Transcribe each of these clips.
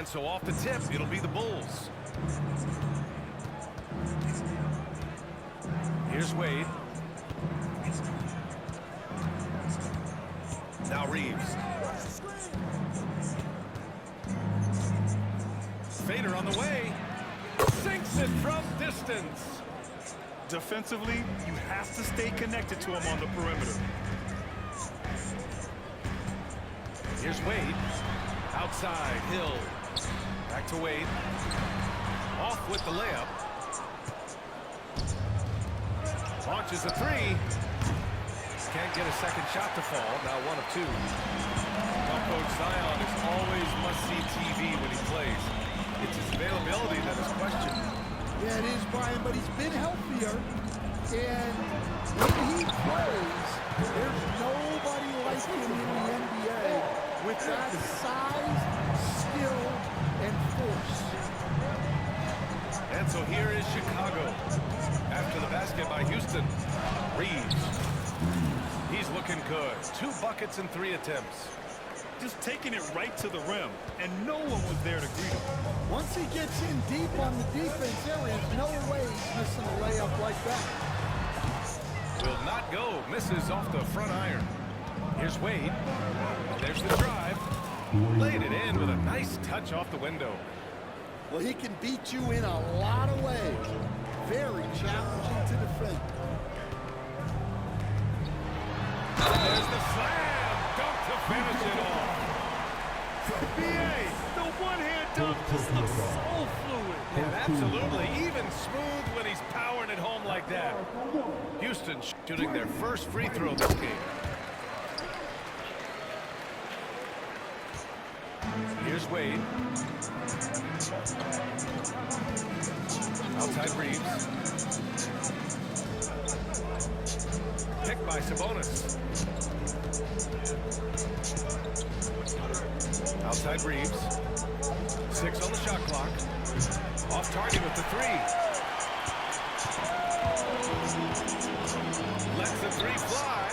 And so off the tip, it'll be the Bulls. Here's Wade. Now Reeves. Fader on the way. Sinks it from distance. Defensively, you have to stay connected to him on the perimeter. Here's Wade. Outside, Hill. Back to Wade. Off with the layup. Launches a three. Can't get a second shot to fall. Now 1 of 2. Well, Coach, Zion is always must-see TV when he plays. It's his availability that is questioned. Yeah, it is, Brian, but he's been healthier. And when he plays, there's nobody like him in the NBA with that size, skill, and force. And so here is Chicago. After the basket by Houston, Reeves. He's looking good. 2 buckets and 3 attempts. Just taking it right to the rim, and no one was there to greet him. Once he gets in deep on the defense, there is no way he's missing a layup like that. Will not go. Misses off the front iron. Here's Wade. And there's the drive. Laid it in with a nice touch off the window. Well, he can beat you in a lot of ways. Very challenging to defend. There's the slam. Dunk to finish it off. BA, the one-hand dunk just looks so fluid. Yeah, absolutely. Even smooth when he's powering it home like that. Houston shooting their first free throw this game. Here's Wade. Outside Reeves. Picked by Sabonis. Outside Reeves. 6 on the shot clock. Off target with the 3. Lets the 3 fly.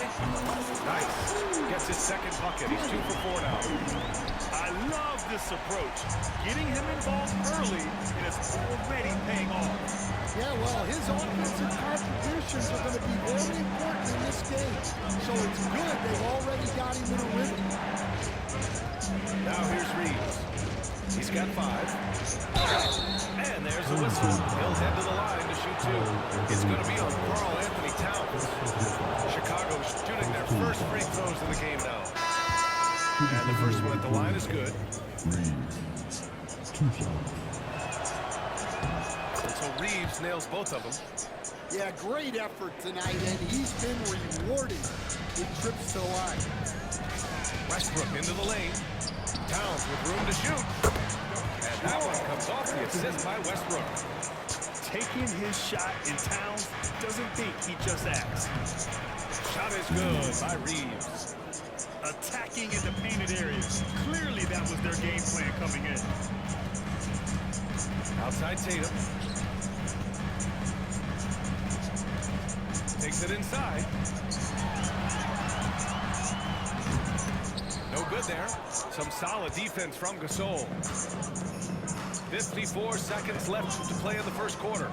Nice. Gets his second bucket. He's 2 for 4 now. I love this approach. Getting him involved early, and it's already paying off. Yeah, well, his offensive contributions are going to be very important in this game. So it's good they've already got him in a rhythm. Now here's Reeves. He's got 5. And there's the whistle. He'll head to the line to shoot 2. It's going to be on Karl Anthony Towns. Chicago shooting their first free throws in the game now. And the first one at the line is good. And so Reeves nails both of them. Yeah, great effort tonight, and he's been rewarded with trips to the line. Westbrook into the lane. Towns with room to shoot. And that one comes off the assist by Westbrook. Taking his shot, and Towns doesn't think, he just acts. Shot is good by Reeves. Attacking in the painted areas. Clearly that was their game plan coming in. Outside Tatum. Takes it inside. No good there. Some solid defense from Gasol. 54 seconds left to play in the first quarter.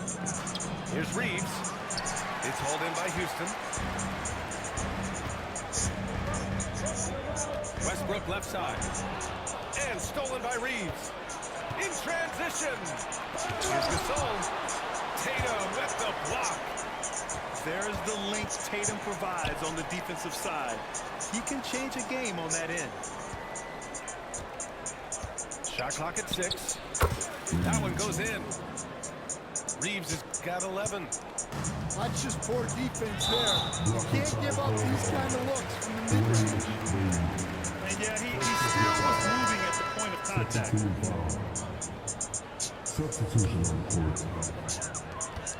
Here's Reeves. It's hauled in by Houston. Westbrook left side. And stolen by Reeves. In transition. Here's Gasol. Tatum with the block. There's the length Tatum provides on the defensive side. He can change a game on that end. Shot clock at 6. That one goes in. Reeves has got 11. That's just poor defense there. You can't give up these kind of looks from the mid-range. And yeah, he still was moving at the point of contact.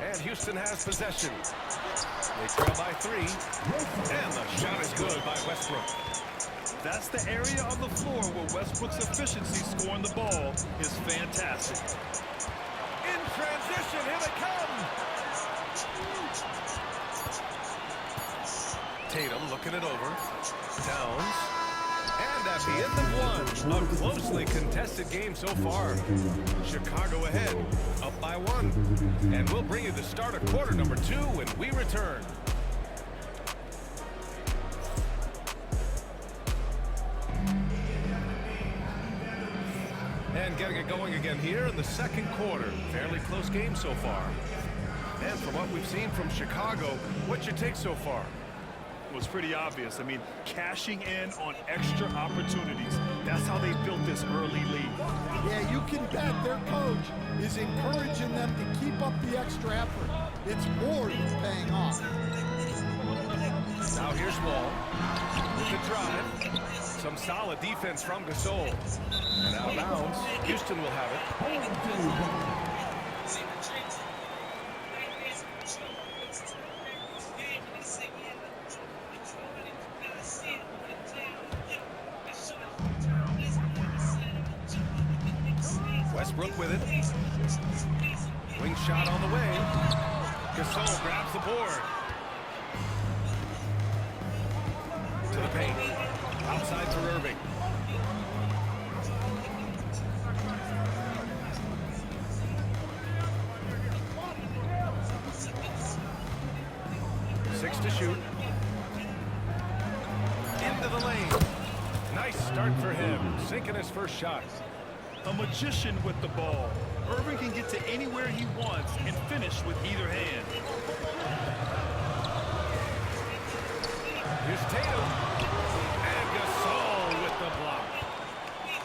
And Houston has possession. They trail by 3. And the shot is good by Westbrook. That's the area of the floor where Westbrook's efficiency scoring the ball is fantastic. In transition, here they come. Tatum looking it over. Towns. And at the end of one, a closely contested game so far. Chicago ahead, up by 1. And we'll bring you the start of quarter number 2 when we return. And getting it going again here in the second quarter. Fairly close game so far. And from what we've seen from Chicago, what's your take so far? Well, it's pretty obvious. I mean, cashing in on extra opportunities. That's how they built this early lead. Yeah, you can bet their coach is encouraging them to keep up the extra effort. It's more than paying off. Now here's Wall with the drive. Some solid defense from Gasol. And out of bounds, Houston will have it. Westbrook with it. Wing shot on the way. Gasol grabs the board. To the paint. Outside for Irving. Six to shoot. Into the lane. Nice start for him. Sinking his first shot. A magician with the ball. Irving can get to anywhere he wants and finish with either hand. Here's Tatum. And Gasol with the block.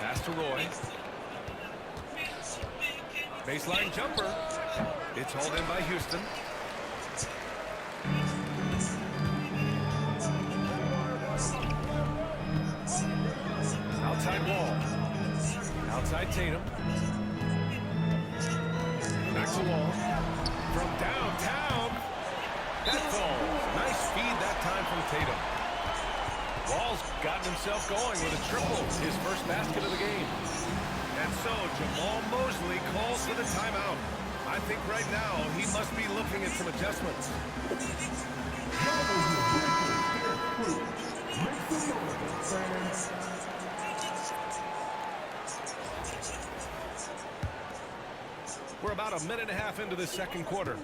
Pass to Roy. Baseline jumper. It's hauled in by Houston. Outside Wall. Outside Tatum. Back to Wall. From downtown. That falls. Nice feed that time from Tatum. Wall's gotten himself going with a triple. His first basket of the game. And so Jamal Mosley calls for the timeout. I think right now he must be looking at some adjustments. We're about a minute and a half into this second quarter.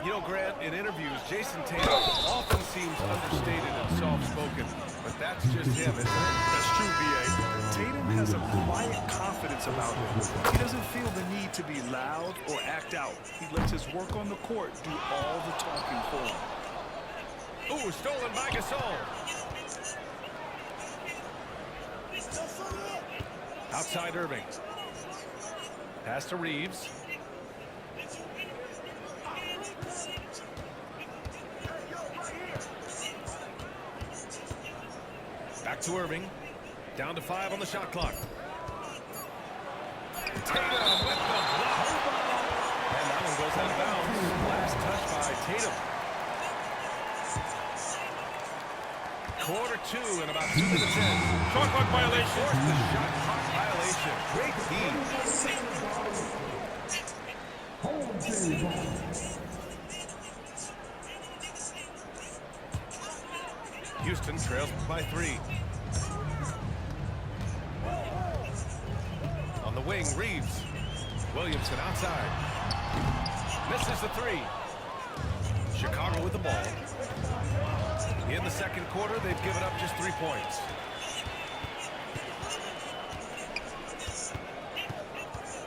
You know, Grant, in interviews, Jason Tatum often seems understated and soft-spoken, but that's just him, isn't it? That's true, B.A. Tatum has a quiet confidence about him. He doesn't feel the need to be loud or act out. He lets his work on the court do all the talking for him. Ooh, stolen by Gasol. Outside Irving. Pass to Reeves. Back to Irving. Down to 5 on the shot clock. Tatum with the block. And that one goes out of bounds. Last touch by Tatum. Quarter 2 and about 2 minutes in. Shot clock violation. Forced the shot clock violation. Great Houston trails by 3. On the wing, Reeves. Williamson outside. Misses the 3. Chicago with the ball. In the second quarter, they've given up just 3 points.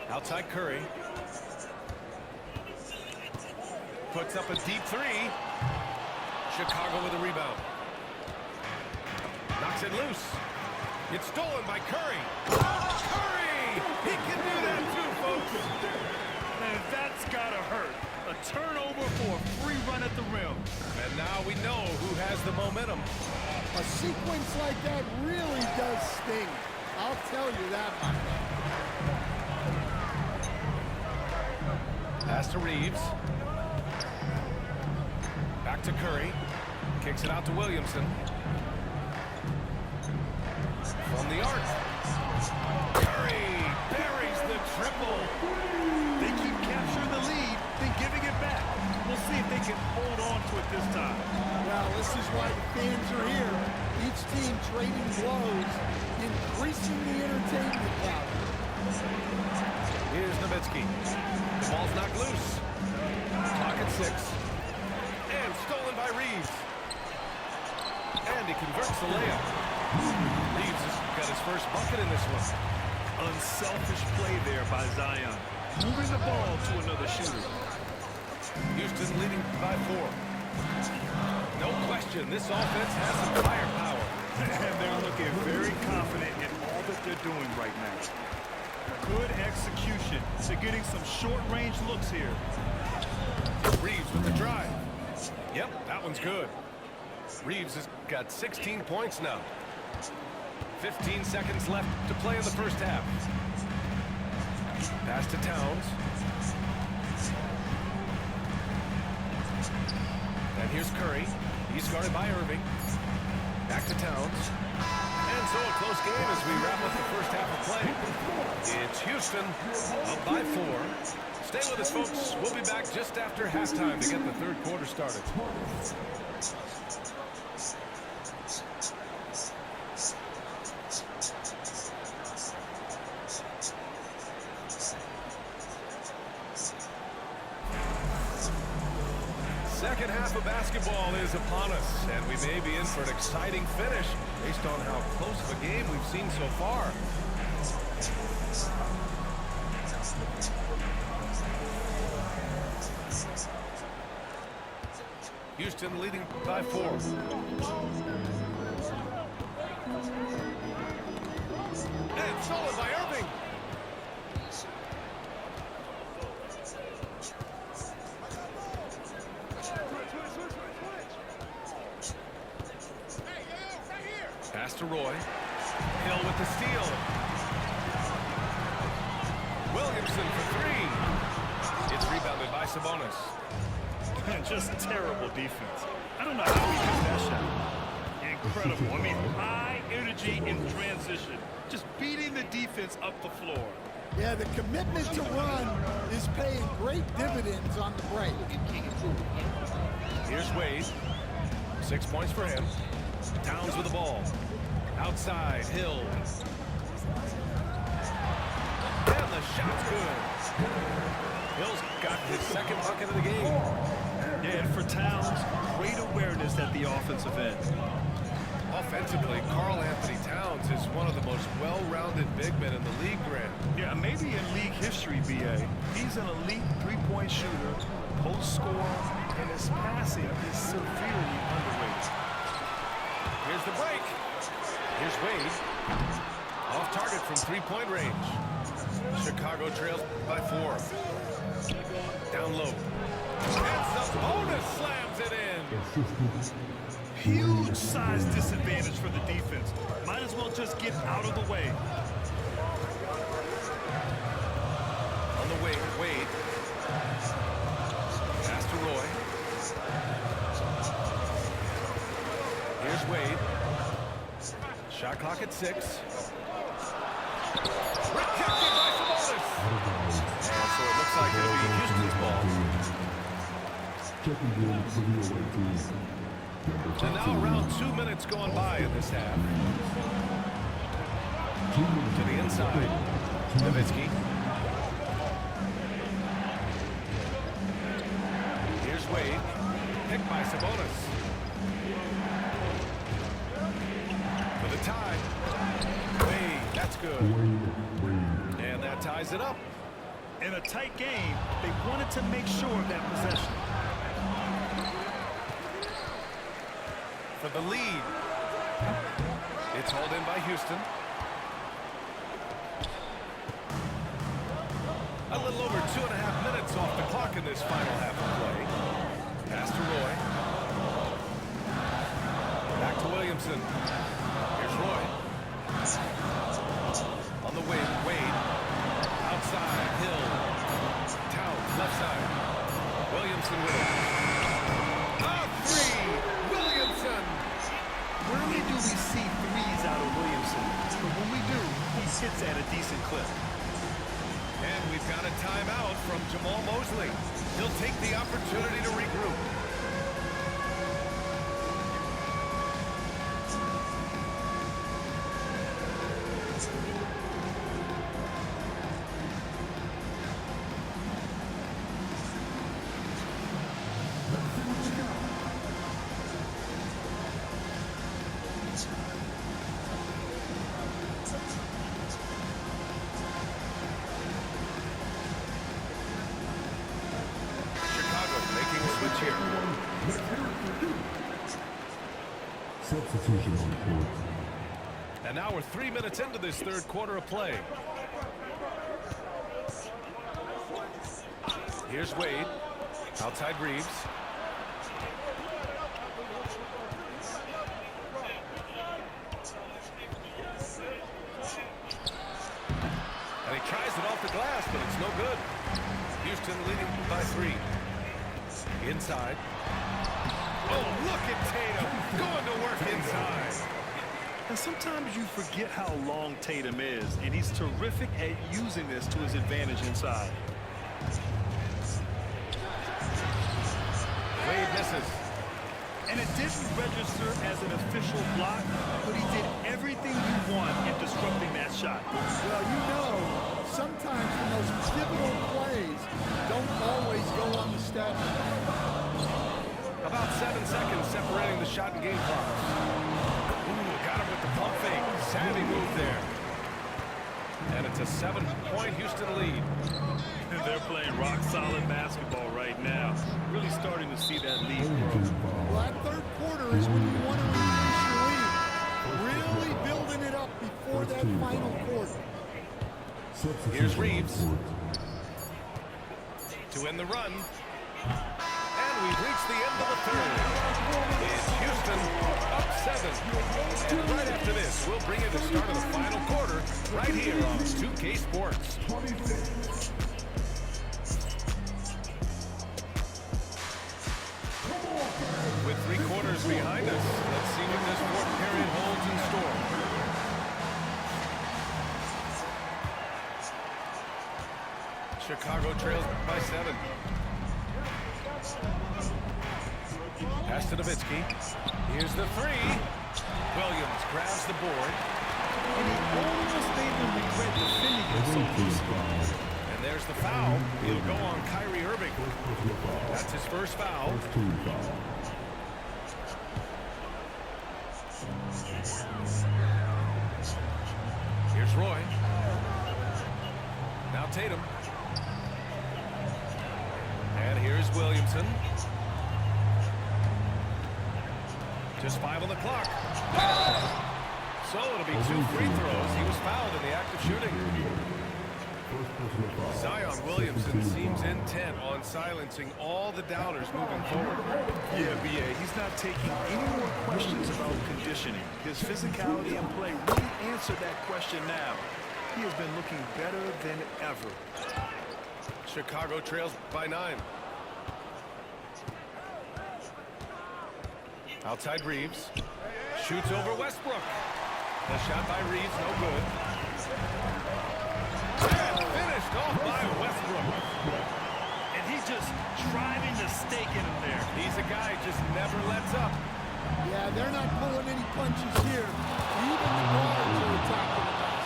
Outside Curry. Puts up a deep 3. Chicago with a rebound. Knocks it loose. It's stolen by Curry. Curry! He can do that too, folks. Man, that's gotta hurt. A turnover for a free run at the rim. And now we know who has the momentum. A sequence like that really does sting. I'll tell you that much. Pass to Reeves. Back to Curry. Kicks it out to Williamson. From the arc. Curry buries the triple. They keep capturing the lead, then giving it back. We'll see if they can hold on to it this time. Well, this is why the fans are here. Each team trading blows, increasing the entertainment value. Here's Nowitzki. The ball's knocked loose. Clock at 6. And stolen by Reeves. And he converts the layup. Reeves has got his first bucket in this one. Unselfish play there by Zion. Moving the ball to another shooter. Houston leading by 4. No question, this offense has some firepower. And they're looking very confident in all that they're doing right now. Good execution. They're getting some short-range looks here. Reeves with the drive. Yep, that one's good. Reeves has got 16 points now. 15 seconds left to play in the first half. Pass to Towns. And here's Curry. He's guarded by Irving. Back to Towns. And so a close game as we wrap up the first half of play. It's Houston up by 4. Stay with us, folks. We'll be back just after halftime to get the third quarter started. Second half of basketball is upon us, and we may be in for an exciting finish based on how close of a game we've seen so far. Houston leading by 4. And stolen by Irving. Pass to Roy. Hill with the steal. Williamson for 3. It's rebounded by Sabonis. Just terrible defense. I don't know how he missed that shot. Incredible. I mean, high energy in transition. Just beating the defense up the floor. Yeah, the commitment to run is paying great dividends on the break. Here's Wade. 6 points for him. Towns with the ball. Outside, Hill. And the shot's good. Hill's got his second bucket of the game. Yeah, and for Towns, great awareness at the offensive end. Offensively, Karl Anthony Towns is one of the most well-rounded big men in the league, Grant. Yeah, maybe in league history, B.A. He's an elite three-point shooter, post scorer, and his passing is severely underrated. Here's the break. Here's Wade. Off target from three-point range. Chicago trails by 4. Down low. And Sabonis slams it in. Huge size disadvantage for the defense. Might as well just get out of the way. On the wing, Wade. Pass to Roy. Here's Wade. Shot clock at 6. Rejected by Sabonis. And so it looks like it'll be Houston's ball. And now around 2 minutes going by in this half. To the inside. Nowitzki. Here's Wade. Picked by Sabonis. For the tie. Wade, that's good. And that ties it up. In a tight game, they wanted to make sure of that possession. For the lead. It's hauled in by Houston. A little over 2.5 minutes off the clock in this final half of play. Pass to Roy. Back to Williamson. Here's Roy. On the wing, Wade. Outside, Hill. Towns, left side. Williamson with it. A 3! Williamson! Rarely do we see threes out of Williamson, but when we do, he hits at a decent clip. And we've got a timeout from Jamal Mosley. He'll take the opportunity to regroup. Substitution on court. And now we're 3 minutes into this third quarter of play. Here's Wade. Outside Reeves. And he tries it off the glass, but it's no good. Houston leading by 3. Inside. Oh, look at Tatum going to work inside. And sometimes you forget how long Tatum is, and he's terrific at using this to his advantage inside. Wade misses. And it didn't register as an official block, but he did everything you want in disrupting that shot. Well, you know, sometimes the most pivotal plays don't always go on the stat sheet. About 7 seconds separating the shot and game clock. Ooh, got him with the pump fake. Savvy move there. And it's a 7-point Houston lead. They're playing rock-solid basketball right now. Really starting to see that lead grow. Well, that third quarter is when you want to increase your lead. Really building it up before that final quarter. Here's Reeves to end the run. And we've reached the end of the third. It's Houston up 7. And right after this, we'll bring you the start of the final quarter right here on 2K Sports. With 3 quarters behind us, let's see what this fourth period holds in store. Chicago trails by 7. Pass to Nowitzki. Here's the 3. Williams grabs the board. And he almost made them regret defending it so loosely. And there's the foul. He'll go on Kyrie Irving. That's his first foul. Here's Roy. Now Tatum. And here's Williamson. Just 5 on the clock. So it'll be 2 free throws. He was fouled in the act of shooting. Zion Williamson seems intent on silencing all the doubters moving forward. Yeah, B.A., he's not taking any more questions about conditioning. His physicality and play really answer that question now. He has been looking better than ever. Chicago trails by 9. Outside Reeves. Shoots over Westbrook. The shot by Reeves, no good. And finished off by Westbrook. And he's just driving the stake in him there. He's a guy who just never lets up. Yeah, they're not pulling any punches here. Even the guards are attacking us.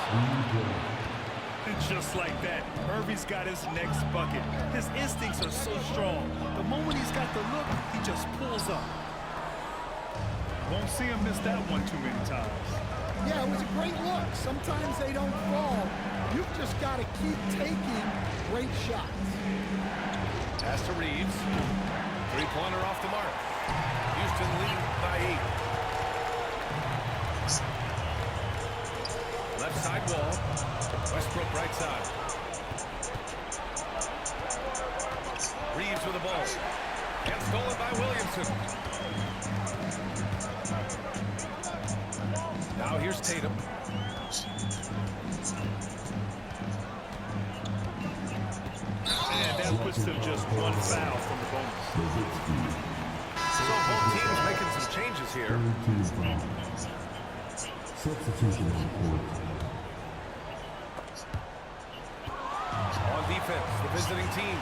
And just like that, Irving's got his next bucket. His instincts are so strong. The moment he's got the look, he just pulls up. Won't see him miss that one too many times. Yeah, it was a great look. Sometimes they don't fall. You've just got to keep taking great shots. Pass to Reeves. 3-pointer off the mark. Houston leading by 8. Left side wall. Westbrook right side. Reeves with the ball. And stolen by Williamson. Now here's Tatum. And that puts them just one foul from the bonus. So both teams making some changes here. Substitution on court. On defense, the visiting team.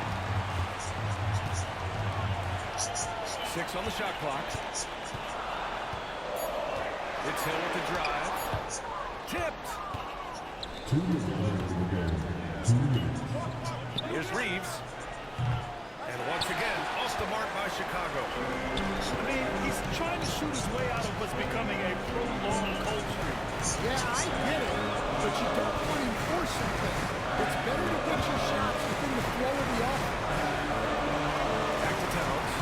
6 on the shot clock. It's Hill with the drive. Tipped. 2 minutes left in the game. 2 minutes. Here's Reeves. And once again, off the mark by Chicago. I mean, he's trying to shoot his way out of what's becoming a prolonged cold streak. Yeah, I get it, but you don't want to enforce something. It's better to get your shots within the flow of the offense. Back to Towns.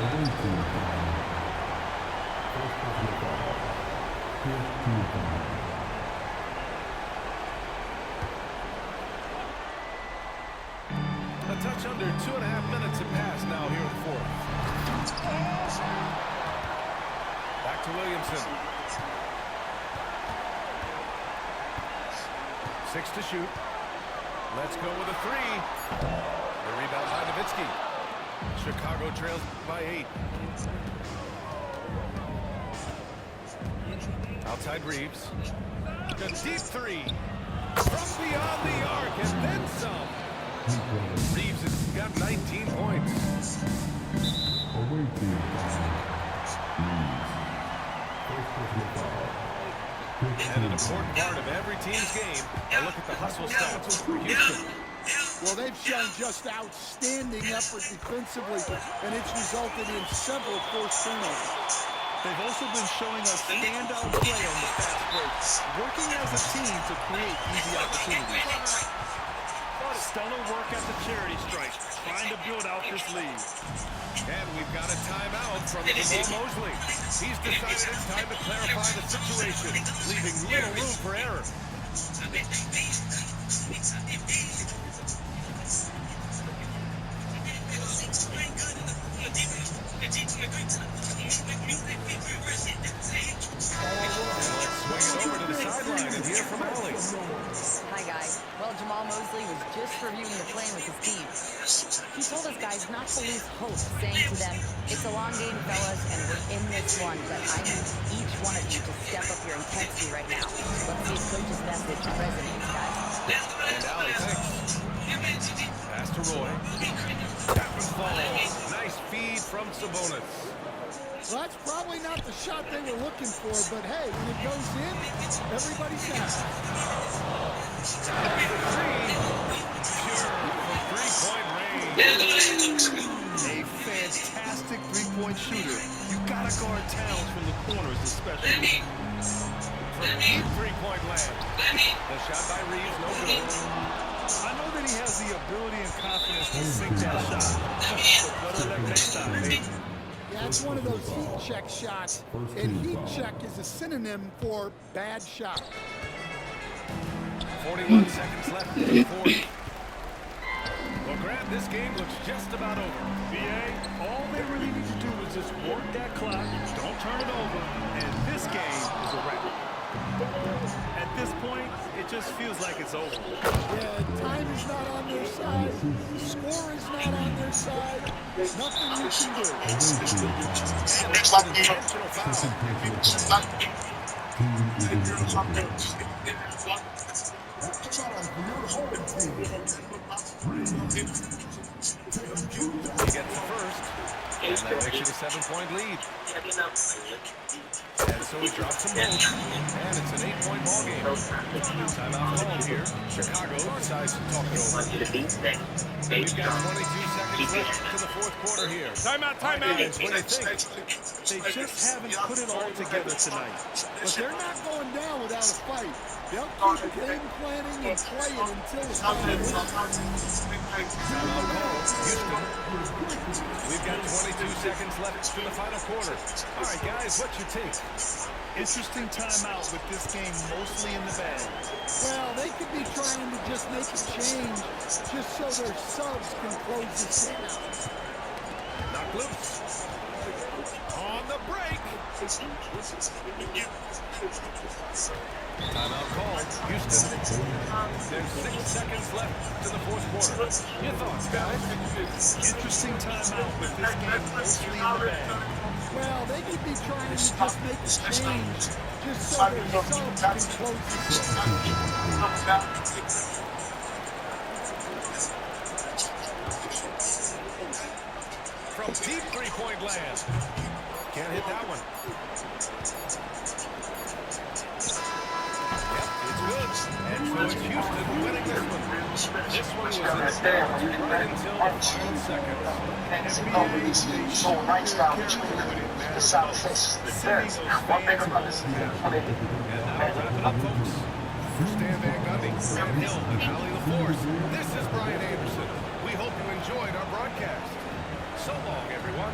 Away team foul. First personal foul. A touch under 2.5 minutes have passed now here in the fourth. Back to Williamson. 6 to shoot. Let's go with a 3. The rebound by Nowitzki. Chicago trails by 8. Outside Reeves. A deep 3. From beyond the arc and then some. Reeves has got 19 points. Away team Reeves. First personal foul. And an important part of every team's game, a look at the hustle stats for Houston. Well, they've shown just outstanding effort defensively, and it's resulted in several forced turnovers. They've also been showing us standout play on the fast break, working as a team to create easy opportunities. Stellar work at the charity stripe, trying to build out this lead. And we've got a timeout from Jamal Mosley. He's decided it's time to clarify the situation, leaving little room for error. Let's swing it over to the sideline and hear from Allie. Hi, guys. Well, Jamal Mosley was just reviewing the plan with his team. He told us guys not to lose hope, saying to them, it's a long game, fellas, and we're in this one, but I need each one of you to step up your intensity right now. Let's see if Coach's message resonates, guys. And Allie, thanks. Pass to Roy. That one falls. Nice feed from Sabonis. Well, that's probably not the shot they were looking for, but hey, when it goes in, everybody's happy. A fantastic three-point shooter. You gotta guard Towns from the corners, especially. From deep three-point land. The shot by Reeves, no good. I know that he has the ability and confidence to sink that shot. But better luck next time, baby. Yeah, it's one of those heat check shots, and heat check is a synonym for bad shot. 41 seconds left in the fourth. Well, Grant, this game looks just about over. BA, all they really need to do is just work that clock, don't turn it over, and this game is a wrap. At this point, it just feels like it's over. Yeah, time is not on their side. Score is not on their side. Nothing you can do. Intentional foul. He gets the first, and that makes it a 7-point lead. And so he drops them both, and it's an 8-point ball game. Timeout called here. Chicago decides to talk it over. We've got 22 seconds left to the fourth quarter here. Timeout. What do you think? They just haven't put it all together tonight. But they're not going down without a fight. They'll keep game planning and playing until the final whistle. Timeout called. Houston. We've got 22 seconds left to the final quarter. All right, guys, what's your take? Interesting timeout with this game mostly in the bag. Well, they could be trying to just make a change just so their subs can close this game out. Knock loose. On the break. Timeout called. Houston. There's 6 seconds left to the fourth quarter. Your thoughts, guys? Interesting timeout with this game mostly in the bag. Well, they could be trying to just make a change just so their subs can close this game. From deep three-point land. Can't hit that one. Yep, it's good. And so it's Houston winning this one. This one was in the right until the final seconds. The Southwest, the third, one better runners. And now wrap it up, folks. For Stan Van Gundy, Grant Hill, and Allie LaForce, this is Brian Anderson. We hope you enjoyed our broadcast. So long, everyone.